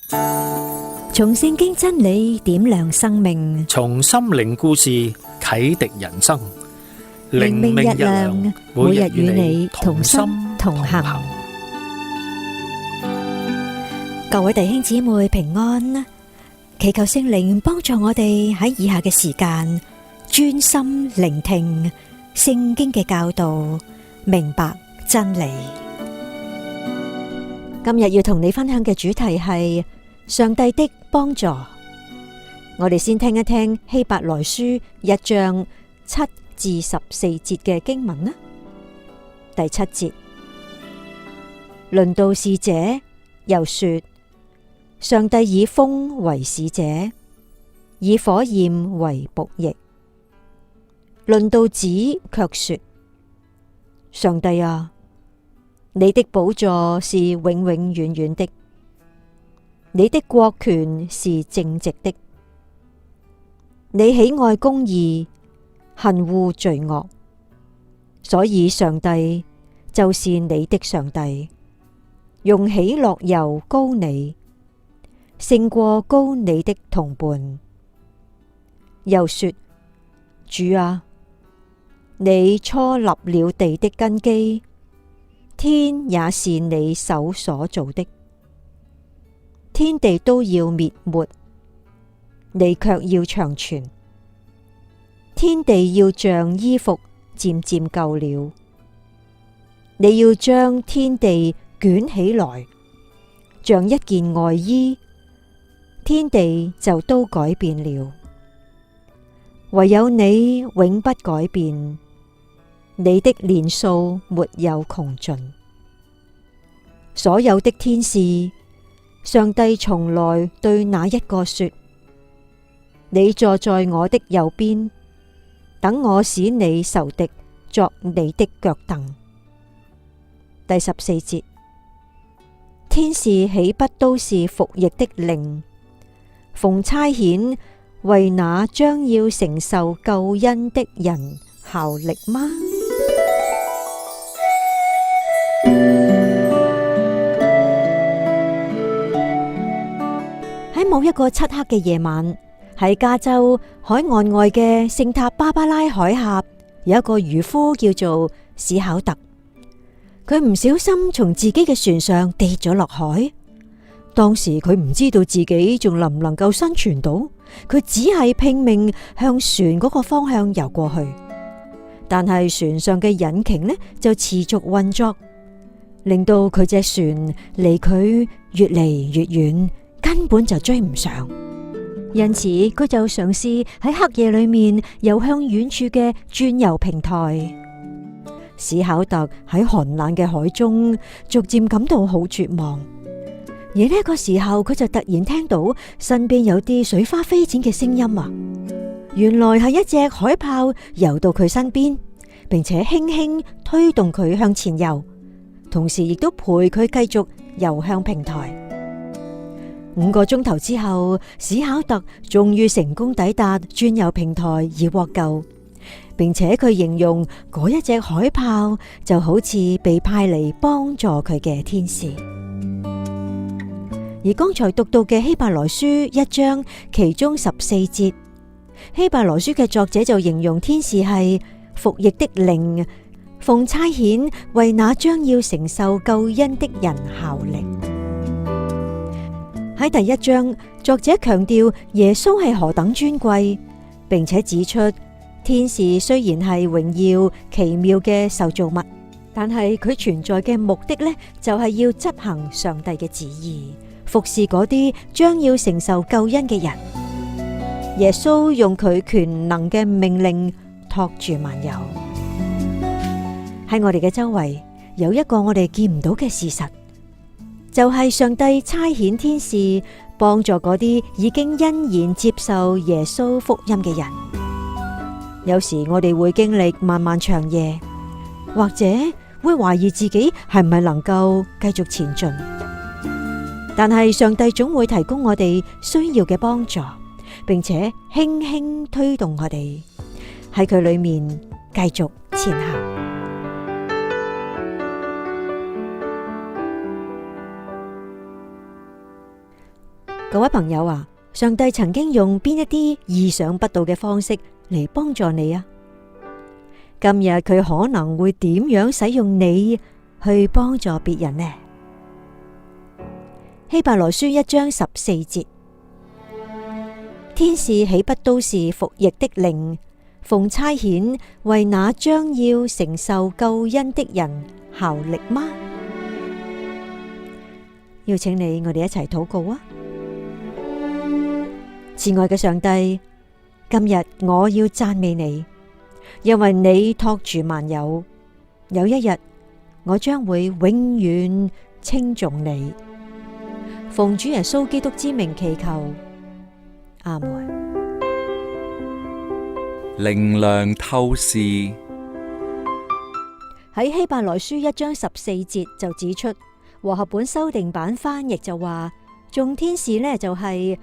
從聖經真理點亮生命，從心靈故事啟迪人生。靈命日亮，每日與你同心同行。各位弟兄姊妹平安，祈求聖靈幫助我哋喺以下嘅時間專心聆聽聖經嘅教導，明白真理。今日要同你分享嘅主題係上帝的幫助。我哋先聽一聽希伯來書1章7至14節嘅經文啦。第7節，論到使者，又說：上帝以風為使者，以火焰為僕役。論到子，卻說：上帝啊，你的寶座是永永遠遠的，你的國權是正直的，你喜愛公義，恨惡罪惡，所以上帝就是你的上帝，用喜樂油膏你，勝過膏你的同伴。又說：主啊，你初立了地的根基，天也是你手所造的，天地都要滅沒，你卻要長存。天地要像衣服漸漸舊了，你要將天地捲起來，像一件外衣，天地就都改變了。唯有你永不改變，你的年數沒有窮盡。所有的天使，上帝從來對那一個說：你坐在我的右邊，等我使你仇敵作你的腳凳。第14節，天使豈不都是服役的靈，奉差遣為那將要承受救恩的人效力嗎？喺某一個漆黑嘅夜晚，喺加州海岸外嘅聖塔芭芭拉海峽，有一個漁夫叫做史考特。佢唔小心從自己嘅船上跌咗落海。當時佢唔知道自己仲能唔能夠生存到，佢只係拼命向船嗰個方向游過去。但係船上嘅引擎呢就持續運作，令到佢隻船離佢越嚟越遠，根本就追唔上。因此佢就嘗試喺黑夜裏面游向遠處嘅鑽油平台。史考特喺寒冷嘅海中逐漸感到好絕望，而呢個時候佢就突然聽到身邊有啲水花飛濺嘅聲音啊！原來係一隻海豹游到佢身邊，並且輕輕推動佢向前游，同時亦都陪佢繼續游向平台。5個鐘頭之後，史考特終於成功抵達鑽油平台而獲救，並且佢形容嗰一隻海豹就好似被派嚟幫助佢嘅天使。而剛才讀到嘅希伯來書1章其中14節，希伯來書嘅作者就形容天使係服役的靈，奉差遣為那將要承受救恩的人效力。喺第1章，作者強調耶穌係何等尊貴，並且指出天使雖然係榮耀奇妙嘅受造物，但係佢存在嘅目的呢，就係要執行上帝嘅旨意，服侍嗰啲將要承受救恩嘅人。耶穌用佢權能嘅命令托住萬有。喺我哋嘅周圍有一個我哋見唔到嘅事實，就係上帝差遣天使幫助嗰啲已經欣然接受耶穌福音嘅人。有時我哋會經歷漫漫長夜，或者會懷疑自己係唔係能夠繼續前進。但係上帝總會提供我哋需要嘅幫助，並且輕輕推動我哋喺佢裏面繼續前行。各位朋友啊，上帝曾經用邊一啲意想不到嘅方式嚟幫助你啊？今日佢可能會點樣使用你去幫助別人呢？希伯來書1章14節，天使豈不都是服役的靈，奉差遣為那將要承受救恩的人效力嗎？邀請你，我哋一齊禱告啊！慈愛嘅上帝，今日我要讚美你，因為你托住萬有，有一日我將會永遠稱頌你。奉主耶穌基督之名祈求，阿門。靈糧透視喺希伯來書1章14節就指出，和合本修訂版翻譯就話，眾天使呢就係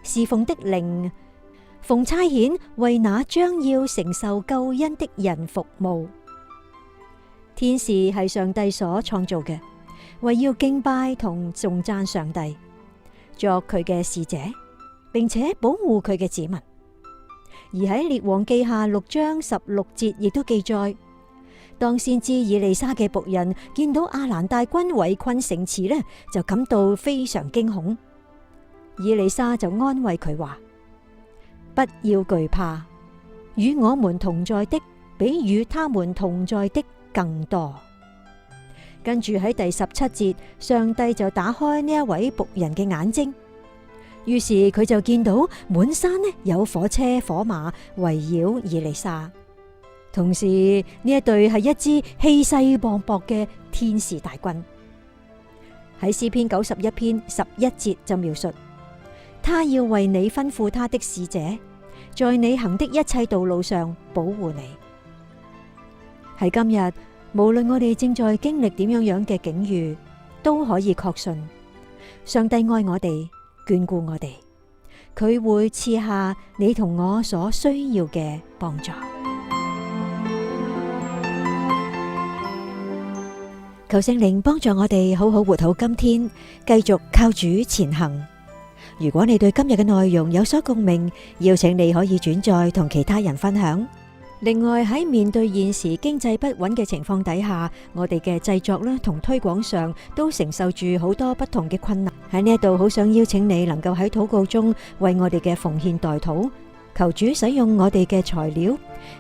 侍奉的靈，奉差遣為那將要承受救恩的人服務。天使係上帝所創造嘅，為要敬拜同頌讚上帝，作佢嘅使者，並且保護佢嘅子民。而喺列王記下6章16節亦都記載，當先知以利沙嘅僕人見到亞蘭大軍圍困城池呢，就感到非常驚恐。以利沙就安慰佢話：不要懼怕，與我們同在的比與他們同在的更多。跟住喺第17節，上帝就打開呢一位僕人嘅眼睛，於是佢就見到滿山呢有火車火馬圍繞以利沙，同時呢一隊係一支氣勢磅礴嘅天使大軍。喺詩篇91篇11節就描述，他要為你吩咐他的使者，在你行的一切道路上保護你。喺今日，無論我哋正在經歷點樣嘅境遇，都可以確信上帝愛我哋，眷顧我哋，佢會賜下你同我所需要嘅幫助。求聖靈幫助我哋好好活好今天，繼續靠主前行。如果你對今日嘅內容有所共鳴，邀請你可以轉載同其他人分享。另外，喺面對現時經濟不穩嘅情況底下，我哋嘅製作啦同推廣上都承受住好多不同嘅困難。喺呢一度好想邀請你能夠喺禱告中為我哋嘅奉獻代禱，求主使用我哋嘅材料，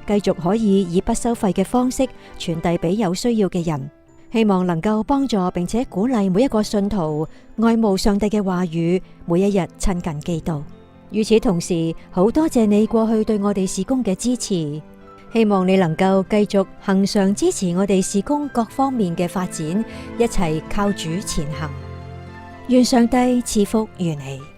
繼續可以以不收費嘅方式傳遞俾有需要嘅人，希望能夠幫助並且鼓勵每一個信徒愛慕上帝嘅話語，每一日親近基督。與此同時，好多謝你過去對我哋事工嘅支持。希望你能夠繼續恆常支持我哋事工各方面嘅發展，一齊靠主前行。願上帝賜福於你。